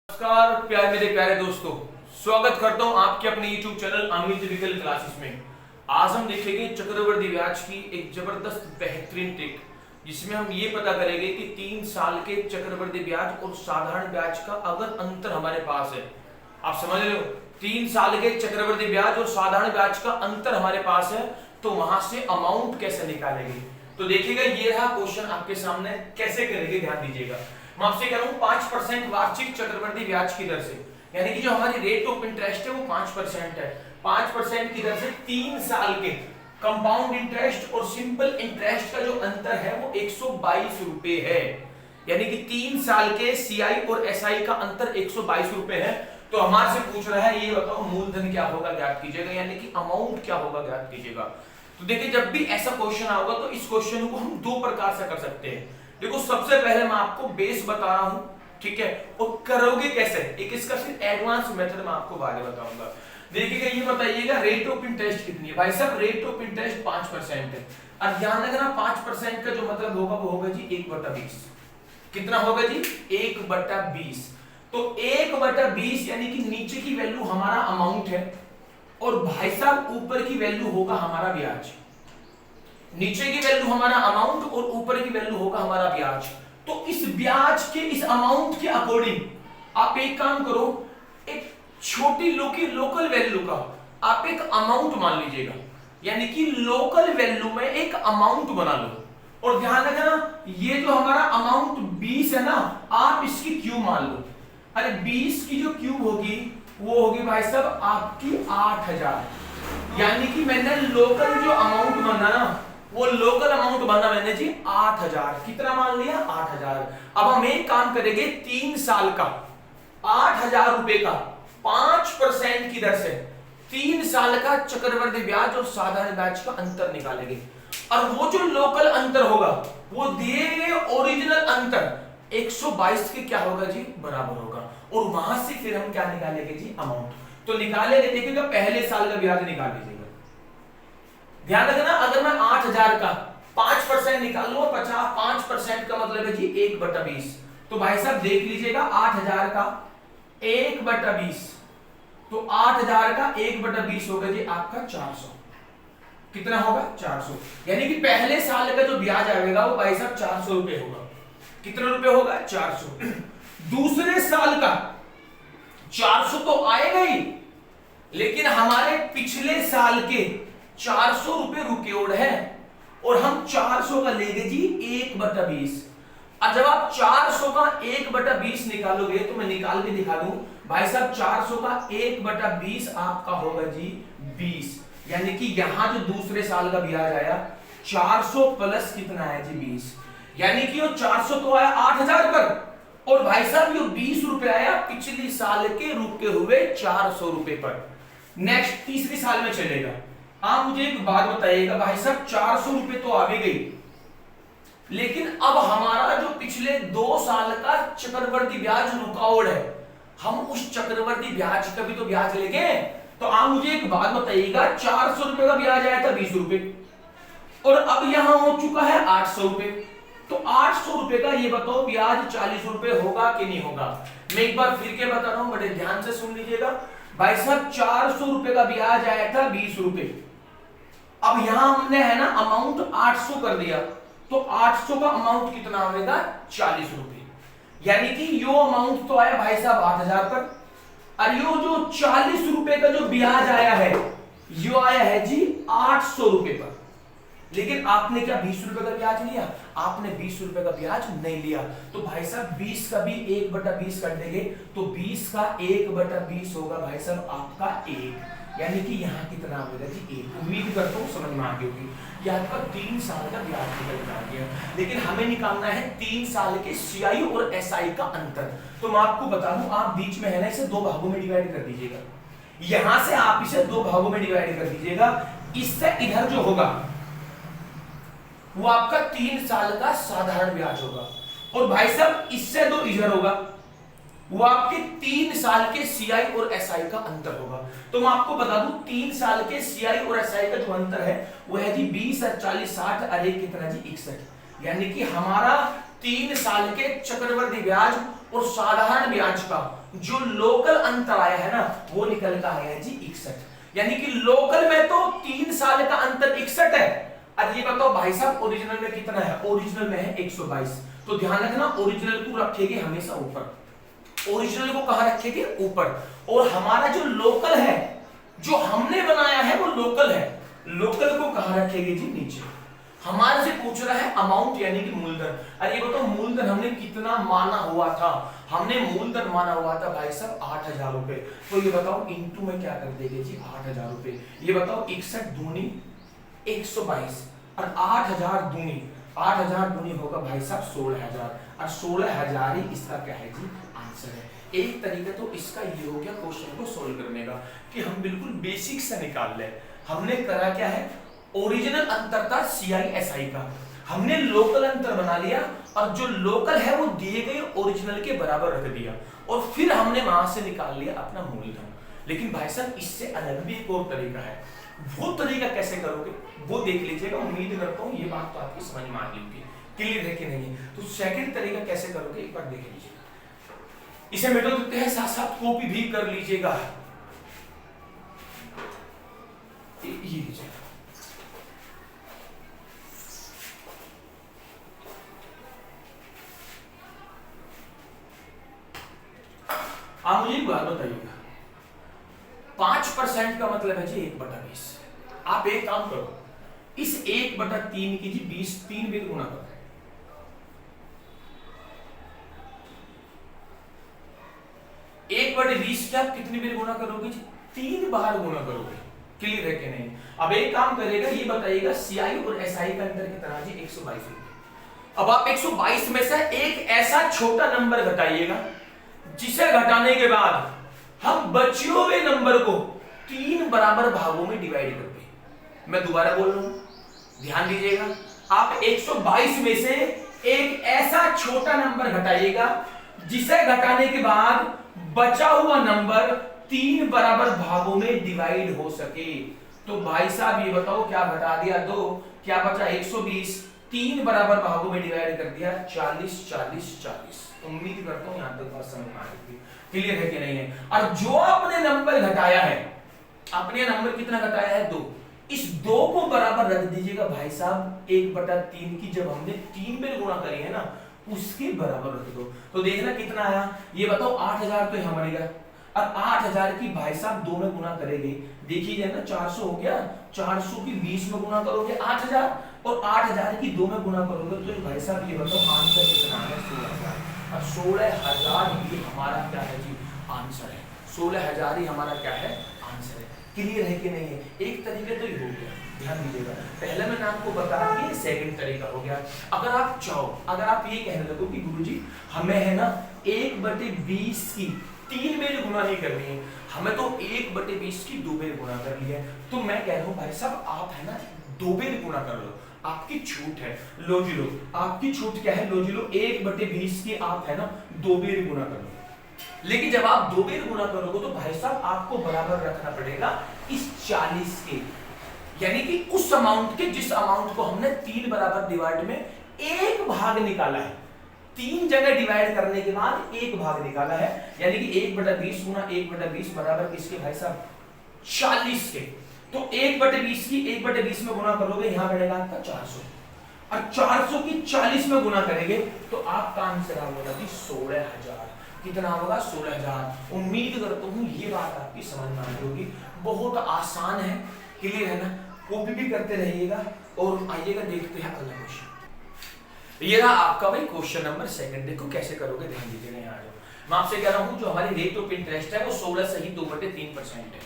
नमस्कार मेरे प्यारे दोस्तों, स्वागत करता हूं आपके अपने YouTube चैनल अमित विकल क्लासेस में। आज हम देखेंगे चक्रवृद्धि ब्याज की एक जबरदस्त बेहतरीन ट्रिक, जिसमें हम ये पता करेंगे कि 3 साल के चक्रवृद्धि ब्याज और साधारण ब्याज का अगर अंतर हमारे पास है, आप समझ रहे हो, 3 साल के चक्रवृद्धि ब्याज और साधारण ब्याज का अंतर हमारे पास है, तो वहां से अमाउंट कैसे निकालेंगे। तो देखिएगा, ये रहा क्वेश्चन आपके सामने, कैसे करेंगे ध्यान दीजिएगा। मैं आपसे कह रहा हूं 5% वार्षिक चक्रवृद्धि ब्याज की दर से, यानी कि जो हमारी रेट ऑफ इंटरेस्ट है वो 5% है। 5% की दर से 3 साल के कंपाउंड इंटरेस्ट और सिंपल इंटरेस्ट का जो अंतर है वो 122 रुपए है। यानी कि 3 साल के सीआई और एसआई का अंतर 122 रुपए है। तो हमारे से पूछ रहा है, ये बताओ मूलधन क्या होगा ज्ञात कीजिएगा, यानी कि अमाउंट क्या होगा ज्ञात कीजिएगा। तो देखिए, जब भी ऐसा क्वेश्चन आएगा तो इस क्वेश्चन को हम दो प्रकार से कर सकते हैं। देखो, सबसे पहले मैं आपको बेस बता रहा हूं, ठीक है, और करोगे कैसे, एक इसका फिर एडवांस मेथड मैं आपको बाद में बताऊंगा। देखिएगा, ये बताइएगा रेट ऑफ इंटरेस्ट कितनी है। भाई साहब, रेट ऑफ इंटरेस्ट 5% है। और ध्यान रखना, 5% का जो मतलब होगा वो होगा जी 1/20। कितना होगा जी? 1/20। तो 1/20 यानी कि नीचे की वैल्यू हमारा अमाउंट है और भाई साहब ऊपर की वैल्यू होगा हमारा ब्याज। नीचे की वैल्यू हमारा अमाउंट और ऊपर की वैल्यू होगा हमारा ब्याज। तो इस ब्याज के, इस अमाउंट के अकॉर्डिंग आप एक काम करो, एक छोटी लोकल वैल्यू का आप एक अमाउंट मान लीजिएगा, यानी कि लोकल वैल्यू में एक अमाउंट बना लो। और ध्यान रखना, ये जो हमारा अमाउंट 20 है ना, आप इसकी क्यूब मान लो। अरे 20 की जो क्यूब होगी वो होगी भाई साहब आपकी 8000। यानी कि मैंने लोकल जो अमाउंट बना ना, वो लोकल अमाउंट बना मैंने जी 8000। कितना मान लिया? 8000। अब हम एक काम करेंगे, 3 साल का 8000 रुपए का 5% की दर से 3 साल का चक्रवृद्धि ब्याज और साधारण ब्याज का अंतर निकालेंगे। और वो जो लोकल अंतर होगा वो दिए गए ओरिजिनल अंतर 122 के क्या होगा जी? बराबर होगा। और वहां से फिर हम क्या निकालेंगे जी? अमाउंट। तो निकालेंगे, देखिएगा, पहले साल का ब्याज निकाल लीजिएगा। ध्यान रखना, अगर मैं 8000 का 5% निकाल लूं, 5% का मतलब है जी 1/20। तो भाई साहब देख लीजिएगा, 8000 का 1/20, तो 8000 का 1/20 होगा जी आपका 400। कितना होगा? 400। यानी कि पहले साल का जो ब्याज आएगा वो भाई साहब 400 रुपए होगा। कितना रुपए होगा? 400। दूसरे साल का 400 तो आएगा ही, लेकिन हमारे पिछले साल के 400 रुपए रुकेवड़ है और हम 400 का लेंगे जी 1/20। और जब आप 400 का 1/20 निकालोगे तो मैं निकाल के दिखा दूं भाई साहब, 400 का 1/20 आपका होगा जी 20। यानी कि यहां जो दूसरे साल का ब्याज आया 400 प्लस कितना है जी 20। यानी कि वो 400 तो आया 8000 पर, और भाई साहब ये 20 रुपए आया पिछली साल के रुके हुए 400 रुपए पर। नेक्स्ट तीसरी साल में चलेगा। आप मुझे एक बात बताइएगा, भाई साहब 400 रुपए तो आ भी गई, लेकिन अब हमारा जो पिछले 2 साल का चक्रवृद्धि ब्याज रुकावट है, हम उस चक्रवृद्धि ब्याज का भी तो ब्याज लेंगे। तो आप मुझे एक बात बताइएगा, 400 रुपए का ब्याज आया था 20 रुपए, और अब यहां हो चुका है 800 रुपए। तो 800 रुपए का ये बताओ ब्याज 40 रुपए होगा कि नहीं होगा? मैं एक बार फिर के बता रहा हूं, बड़े ध्यान से सुन लीजिएगा। भाई साहब 400 रुपए का ब्याज आया था 20 रुपए, अब यहां हमने है ना अमाउंट 800 कर दिया, तो 800 का अमाउंट कितना होगा? 40 रुपए। यानी कि यो अमाउंट तो आया भाई साहब 8000 पर, और यो जो 40 रुपए का जो ब्याज आया है यो आया है जी 800 रुपए पर। लेकिन आपने क्या 20 रुपए का ब्याज लिया? आपने 20 रुपए का ब्याज नहीं लिया। तो भाई साहब 20 का भी 1/20 कर देंगे, तो 20 का 1/20 होगा भाई साहब आपका 1। यानी कि यहाँ कितना होगा जी 1। उम्मीद करता हूँ समझ में आ गई होगी कि आपका 3 साल का ब्याज निकल आ गया। लेकिन हमें निकालना है 3 साल के सीआई और एसआई का अंतर। तो मैं आपको बता दूं, आप बीच में है ना इसे 2 भागों में डिवाइड कर दीजिएगा। यहां से आप इसे 2 भागों में डिवाइड कर दीजिएगा। इससे इधर जो होगा वो आपका 3 साल का साधारण ब्याज होगा, और भाई साहब इससे 2 इधर होगा, वो आपके 3 साल के सीआई और एसआई का अंतर होगा। तो मैं आपको बता दूं, 3 साल के सीआई और एसआई का जो अंतर है वो है जी 20 और 40 60 और एक कितना जी 61। यानी कि हमारा 3 साल के चक्रवृद्धि ब्याज और साधारण ब्याज का जो लोकल अंतर आया है ना वो निकल कर आया है जी 61। यानी कि लोकल में तो 3 साल का अंतर 61 है। अब ये बताओ भाई साहब ओरिजिनल में कितना है? ओरिजिनल में है 122। तो ध्यान रखना ओरिजिनल को रखेंगे हमेशा ऊपर, ओरिजिनल को कहां रखेंगे? ऊपर। और हमारा जो लोकल है जो हमने बनाया है वो लोकल है, लोकल को कहां रखेंगे जी? नीचे। हमारे से पूछ रहा है अमाउंट यानी कि मूलधन। अरे बताओ मूलधन हमने कितना माना हुआ था? हमने मूलधन माना हुआ था भाई साहब 8000 रुपए। तो ये बताओ इंटू में क्या कर देंगे जी? 8000 रुपए। ये बताओ 61 दूनी 122 और 8000 दूनी होगा भाई साहब 16000 और 16000 ही इसका क्या है जी? आंसर है। एक तरीका तो इसका ये हो गया क्वेश्चन को सोल्व करने का कि हम बिल्कुल बेसिक से निकाल ले। हमने करा क्या है? ओरिजिनल अंतर था CI/SI का, हमने लोकल अंतर बना लिया और जो लोकल है वो दिए गए ओरिजिनल के बराबर रख दिया और फिर हमने वहां से निकाल लिया अपना मूलधन। लेकिन भाई साहब इससे अलग भी एक और तरीका है, वो तरीका कैसे करोगे वो देख लीजिएगा। उम्मीद करता हूँ ये बात तो आपकी समझ में आ गई होगी, क्लियर है कि नहीं? तो सेकंड तरीका कैसे करोगे एक बार देख लीजिएगा। इसे मिटा देते हैं, साथ साथ कॉपी भी कर लीजिएगा। ये लीजिएगा, आप मुझे एक बात बताइएगा, 5% का मतलब है जी 1/20। आप एक काम करो, इस 1/3 की जी 20 3 बार गुणा करो। 1/20 क्या आप कितनी बार गुणा करोगे जी? 3 बार गुणा करोगे। क्लियर है कि नहीं? अब एक काम करेगा, ये बताइएगा CI और SI का अंतर कितना जी? 122। अब आप 122 में से एक ऐसा छोटा नंबर घटाइएगा जिसे घटाने के बाद हम बचे हुए नंबर को 3 बराबर भागों में डिवाइड कर दें। मैं दोबारा बोल रहा हूं, ध्यान दीजिएगा। आप 122 में से एक ऐसा छोटा नंबर घटाइएगा जिसे घटाने के बाद बचा हुआ नंबर 3 बराबर भागों में डिवाइड हो सके। तो भाई साहब ये बताओ क्या घटा दिया? 2, क्या बचा? 120, 3 बराबर भागों में डिवाइड कर दिया 40 40 40। उम्मीद करता हूं यहां तक बात समझ में आ गई, क्लियर है कि नहीं है? और जो आपने नंबर घटाया है, आपने नंबर कितना घटाया है? 2। इस 2 को बराबर रख दीजिएगा भाई साहब 1/3 की, जब हमने 3 बार गुणा करी है ना उसके बराबर रख दो। तो देखना कितना आया, ये बताओ 8000 तो यहां बनेगा और 8000 की भाई साहब 2 में गुणा करेंगे, देखिए जाए ना 400 हो गया, 400 की 20 में गुणा करोगे 8000 और 8000 की 2 में गुणा करोगे तो भाई साहब ये बताओ आंसर कितना आया? 16000। और 16000 ही हमारा क्या है जी? आंसर है। 16000 ही हमारा क्या है? आंसर है। क्लियर है कि नहीं है? एक तरीका तो ये हो गया, ध्यान दीजिएगा। पहले मैंने आपको बताया कि सेकंड तरीका हो गया। अगर आप चाहो, अगर आप ये कहने लगो कि गुरुजी हमें है ना 1/20 की 3 बार गुणा नहीं करनी है, हमें तो 1/20 की 2 बार गुणा कर लिया है, तो मैं कह रहा हूं भाई साहब आप है ना 2 बार गुणा कर लो, आपकी छूट है। लो जी लो, आपकी छूट क्या है? लो जी लो 1/20 की आप है ना 2 बार गुणा कर लो। लेकिन जब आप 2 बार गुणा करोगे तो भाई साहब आपको बराबर रखना पड़ेगा इस 40 के, यानी कि उस अमाउंट के जिस अमाउंट को हमने 3 बराबर डिवाइड में एक भाग निकाला है। 3 जगह डिवाइड करने के बाद एक भाग निकाला है, यानी कि 1/20 गुना 1/20 बराबर किसके भाई साहब? 40 के। तो 1/20 की 1/20 में गुणा करोगे, यहां बढ़ेगा आपका 400 और 400 की 40 में गुणा करेंगे तो आपका आंसर होगा जी 16000। कितना होगा? 16000। उम्मीद करता हूं ये बात आपकी समझ में आ गई होगी। बहुत आसान है, क्लियर है ना? कॉपी भी करते रहिएगा और आइएगा देखते हैं अगला क्वेश्चन। ये रहा आपका भाई क्वेश्चन नंबर 2। देखो कैसे करोगे, ध्यान दीजिएगा। यहाँ मैं आपसे कह रहा हूं जो हमारी रेट ऑफ इंटरेस्ट है वो 16 सही 2/3% है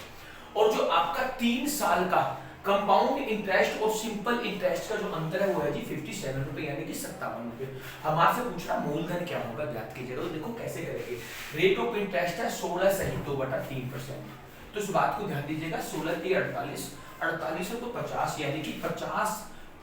और जो आपका 3 साल का कंपाउंड इंटरेस्ट और सिंपल इंटरेस्ट का जो अंतर है वो है जी 57 रुपए, यानी कि 57 रुपए। हमारे से पूछ रहा मूलधन क्या होगा, ज्ञात कीजिएगा। तो देखो कैसे करेंगे। रेट ऑफ इंटरेस्ट है 16 सही 2/3%, तो इस बात को ध्यान दीजिएगा। 16 की 48, 48 है तो 50, यानी कि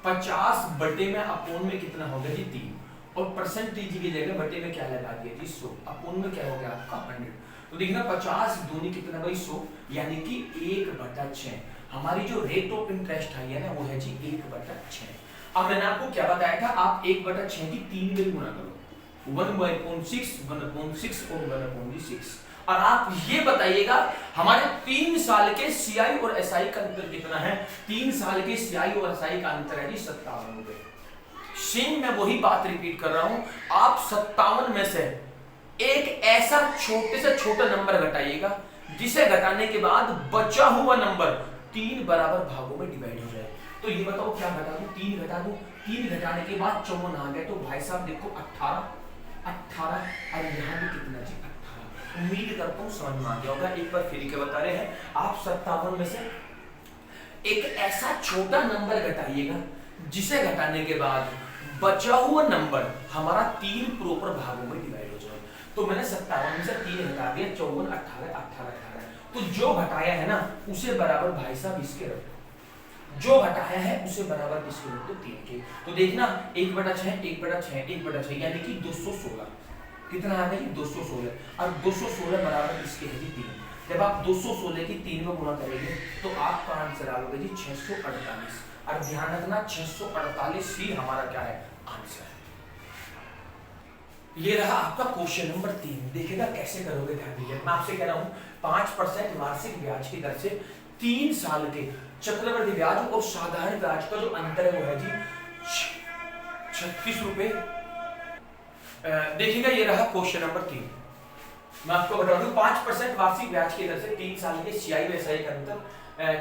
50 बटे में अपोन में कितना होगा जी 3 और परसेंटेज की जगह बटे में क्या लगा दिया जी 100, अपोन में क्या हो गया आपका 100। तो देखना 50 दूनी कितना भाई 100, यानी कि 1/6। हमारी जो रेट ऑफ इंटरेस्ट आई है ना वो है जी 1/6। अब मैंने आपको क्या बताया था, आप 1/6 की 3 बार गुणा करो। 1/6, 1/6 और 1/6। और आप ये बताइएगा हमारे 3 साल के सीआई और एसआई का अंतर कितना है। 3 साल के सीआई और एसआई का अंतर है जी 57 रुपए। सेम मैं वही बात रिपीट कर रहा हूं, आप 57 में से एक ऐसा छोटे से छोटा नंबर घटाइएगा जिसे घटाने के बाद बचा हुआ नंबर 3 बराबर भागों में डिवाइड हो जाए। तो ये बताओ क्या घटा दूं, 3 घटा दूं, 3 घटाने के बाद 54 आ गए, तो भाई साहब देखो 18 और यहाँ भी कितना जी 18। उम्मीद करता हूँ समझ में आ गया होगा। एक बार फिर के बता रहे हैं, आप 57 में से एक ऐसा छोटा नंबर घटाइएगा जिसे घटाने के बाद बचा हुआ नंबर हमारा 3 प्रॉपर भागों में डिवाइड हो जाए। तो मैंने 57 में से 3 घटा दिया, 54, 18, 18। तो जो घटाया है ना उसे बराबर भाई साहब इसके रख दो, जो घटाया है उसे बराबर इसके रख दो 3 के। तो देखना 1/6, 1/6, 1/6 यानी कि 216। कितना आ गया? 216। और 216 बराबर इसके है जी 3। जब आप 216 की 3 में गुणा करेंगे तो आपका आंसर आ जाएगा जी 648। और ध्यान रखना 648 ही हमारा क्या है? आंसर है। ये रहा आपका क्वेश्चन नंबर 3। देखिएगा कैसे करोगे, ध्यान दीजिए। मैं आपसे कह रहा हूं 5% वार्षिक ब्याज की दर से 3 साल के चक्रवृद्धि ब्याज और साधारण ब्याज का जो अंतर है वो है जी 36 रुपए। देखिएगा ये रहा क्वेश्चन नंबर 3। मैं आपको बता दूं 5% वार्षिक ब्याज की दर से 3 साल के सीआई व एसआई का अंतर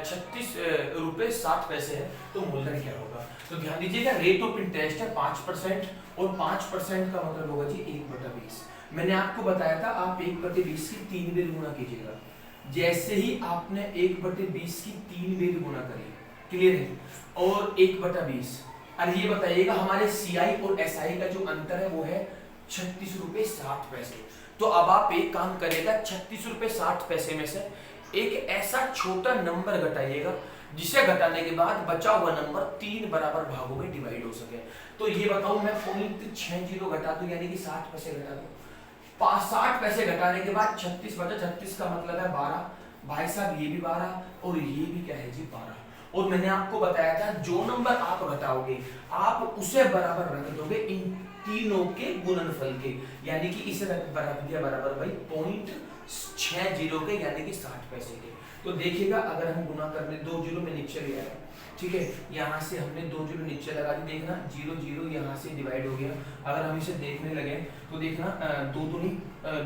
36 रुपए 60 पैसे है। तो मूलधन क्या होगा? तो ध्यान दीजिएगा रेट ऑफ इंटरेस्ट है 5% और 5% का मतलब होगा जी 1/20। मैंने आपको बताया था आप 1/20 की 3 बेर गुणा कीजिएगा। जैसे ही आपने 1/20 की 3 बेर गुणा करी, क्लियर है, और 1/20, और ये बताइएगा हमारे सीआई और एसआई का जो अंतर है वो है 36 रुपए 60 पैसे। तो अब आप एक काम करिएगा, 36 रुपए 60 पैसे में से एक ऐसा छोटा नंबर घटाइएगा जिसे घटाने के बाद बचा हुआ नंबर 3 बराबर भागों में डिवाइड हो सके। तो ये बताऊं मैं 0.60 घटा दूं यानी कि 60 पैसे घटा दूं। 60 पैसे घटाने के बाद 36 बचा, 36 का मतलब है 12। भाई साहब ये भी 12 और ये भी क्या है जी 12। और मैंने आपको बताया था जो नंबर आप घटाओगे आप उसे बराबर रख दोगे इन तीनों के गुणनफल के, यानी कि इसे रख दिया बराबर भाई 0.60 के यानी कि 60 पैसे के। तो देखिएगा अगर हम गुना करने 2 जीरो में नीचे ले आए, ठीक है, यहाँ से हमने 2 जीरो नीचे लगा दी, देखना 0 0 यहाँ से डिवाइड हो गया। अगर हम इसे देखने लगे तो देखना 2 दूनी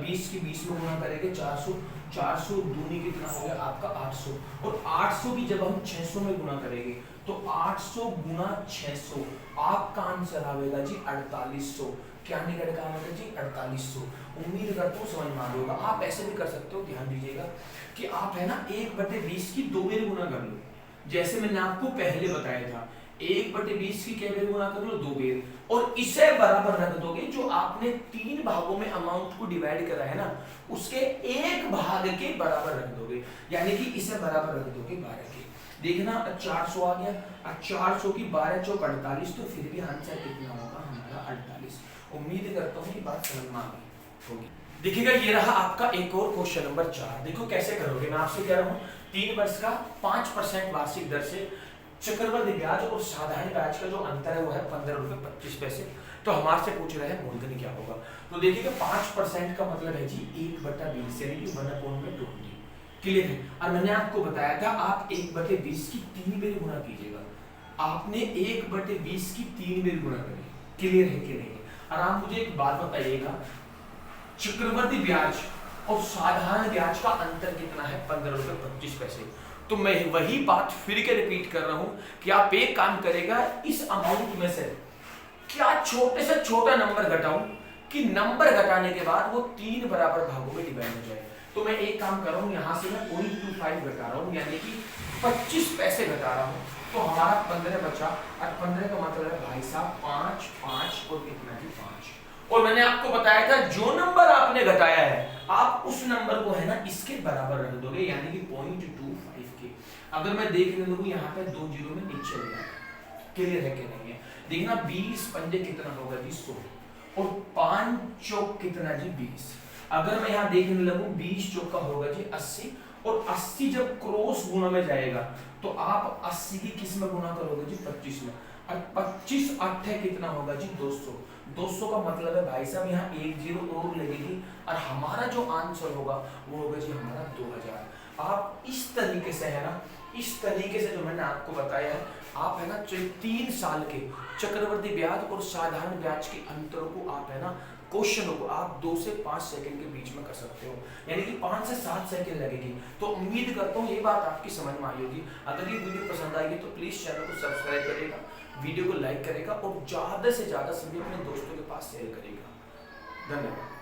20 की 20 में गुना करेंगे 400, 400 दूनी कितना हो गया आपका 800, और 800 की जब हम 600 में गुना करेंगे तो 800 गुना 600 आपका आंसर आएगा जी 4800। क्या निकल का आएगा जी 4800। उम्मीद करता हूँ समझ में आ होगा। आप ऐसे भी कर सकते हो, ध्यान दीजिएगा कि आप है ना 1/20 की 2 बेर गुना कर लो। जैसे मैंने आपको पहले बताया था 1/20 की क्या बेर गुना कर लो 2 बेर, और इसे बराबर रख दोगे जो आपने 3 भागों में अमाउंट को डिवाइड करा है ना उसके 1 भाग के बराबर रख दोगे, यानी कि इसे बराबर रख दोगे 12 के। देखना 400 आ गया, 400 की 12 चौक 48, तो फिर भी आंसर कितना होगा हमारा 48। उम्मीद करता हूँ ये बात समझ में आ गई होगी। देखिएगा ये रहा आपका एक और क्वेश्चन नंबर 4। देखो कैसे करोगे। मैं आपसे कह रहा हूँ 3 वर्ष का 5% वार्षिक दर से चक्रवृद्धि ब्याज और साधारण ब्याज का जो अंतर है वो है 15 रुपए 25 पैसे। तो हमारे से पूछ रहे हैं मूलधन क्या होगा। तो देखिएगा 5% का मतलब है जी 1/20 यानी कि 1/20। क्लियर है। और मैंने आपको बताया था आप 1/20 की 3 बेर गुणा कीजिएगा। आपने 1/20 की 3 बेर गुणा करी। क्लियर है कि नहीं? और आप मुझे एक बात बताइएगा, चक्रवृद्धि ब्याज और साधारण ब्याज का अंतर कितना है? 15 रुपए 25 पैसे। तो मैं वही बात फिर के रिपीट कर रहा हूं कि आप एक काम करेगा, इस अमाउंट में से क्या छोटे से छोटा नंबर घटाऊं कि नंबर घटाने के बाद वो 3 बराबर भागों में डिवाइड हो जाए। तो मैं एक काम कर रहा हूं, यहां से मैं 0.25 घटा रहा हूं यानी कि 25 पैसे घटा रहा हूं, तो हमारा 15 बचा। और 15 का मतलब है भाई साहब 5 5 और कितना जी 5। और मैंने आपको बताया था जो नंबर आपने घटाया है आप उस नंबर को है ना इसके बराबर रख दोगे यानी कि 0.25 के। अगर मैं देखने लगूं यहाँ पे 2 जीरो में नीचे ले आया, क्लियर है कि नहीं है? देखना 20 पंजे कितना होगा जी 100, और 5 चौक कितना जी 20। अगर मैं यहाँ देखने लगूं 20 चौक का होगा जी 80, और 80 जब क्रॉस गुना में जाएगा तो आप 80 की किस में गुना करोगे जी 25 में, और 25 8 कितना होगा जी 200। 200 का मतलब है भाई साहब यहाँ एक जीरो और लगेगी और हमारा जो आंसर होगा वो होगा जी हमारा 2000। आप इस तरीके से है ना, इस तरीके से जो मैंने आपको बताया है, आप है ना 3 साल के चक्रवर्ती ब्याज और साधारण ब्याज के अंतर को आप है ना क्वेश्चनों को आप 2 से 5 सेकंड के बीच में कर सकते हो, यानी कि 5 से 7 सेकंड लगेगी। तो उम्मीद करता हूँ ये बात आपकी समझ में आई होगी। अगर ये वीडियो पसंद आएगी तो प्लीज चैनल को सब्सक्राइब करेगा, वीडियो को लाइक करेगा और ज्यादा से ज्यादा सभी अपने दोस्तों के पास शेयर करेगा। धन्यवाद।